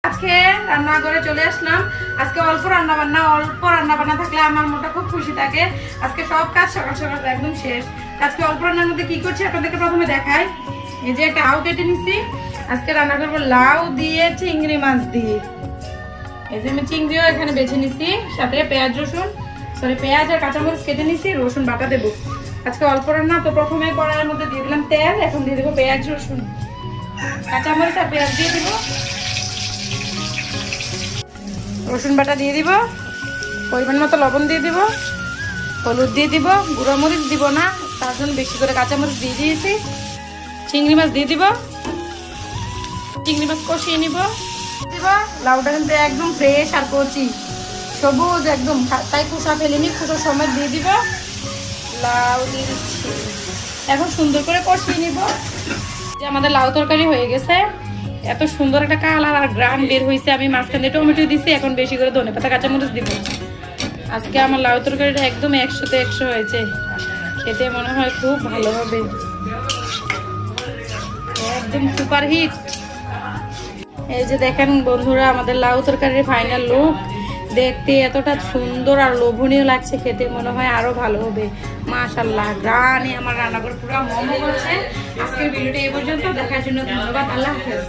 আজকে রান্নাঘরে চলে আসলাম। আজকে অল্প রান্না বান্না থাকলে আমার মনটা খুব খুশি থাকে। আজকে সব কাজ সকাল সকাল একদম শেষ। আজকে অল্প রান্নার মধ্যে কি করছি আপনাদেরকে প্রথমে দেখাই। এই যে একটা লাউ কেটে নিচ্ছি, আজকে রান্না করবো লাউ দিয়ে চিংড়ি মাছ দিয়ে। এই যে আমি চিংড়িও এখানে বেছে নিচ্ছি, সাথে পেঁয়াজ আর কাঁচামরিচ কেটে নিচ্ছি, রসুন বাটা দেবো। আজকে অল্প রান্না তো প্রথমে কড়াইয়ের মধ্যে দিয়ে দিলাম তেল, এখন দিয়ে দেবো পেঁয়াজ রসুন কাঁচামরিচ আর পেঁয়াজ দিয়ে দিব, রসুন বাটা দিয়ে দিব, পরিমাণ মতো লবণ দিয়ে দিব, হলুদ দিয়ে দিব, গুঁড়ো মরিচ দিব না, তার জন্য বেশি করে কাঁচামরিচ দিয়ে দিয়েছি। চিংড়ি মাছ দিয়ে দিব, চিংড়ি মাছ কষিয়ে নিব। লাউটা কিন্তু একদম ফ্রেশ আর কচি সবুজ একদম, তাই খোসা ফেলিনি, খোসা সময় দিয়ে দিব। লাউ দিয়ে দিচ্ছি, এখন সুন্দর করে কষিয়ে নিব। যে আমাদের লাউ তরকারি হয়ে গেছে, এত সুন্দর একটা কালার আর গ্রান বের হয়েছে। আমি মাঝখানে টমেটো দিছি, এখন বেশি করে ধনেপাতা কাঁচামরিচ দিব। আজকে আমার লাউ তরকারিটা একদম 100-তে 100 হয়েছে, খেতে মনে হয় খুব ভালো হবে, একদম সুপার হিট। এই যে দেখেন বন্ধুরা, আমাদের লাউ তরকারির ফাইনাল লুক। দেখতে এতটা সুন্দর আর লোভনীয় লাগছে, খেতে মনে হয় আরো ভালো হবে। মাশাআল্লাহ, গ্রানে আমার রান্নাঘর পুরো মমো করছে। আজকের ভিডিওটা এই পর্যন্ত, দেখার জন্য ধন্যবাদ। আল্লাহ হাফেজ।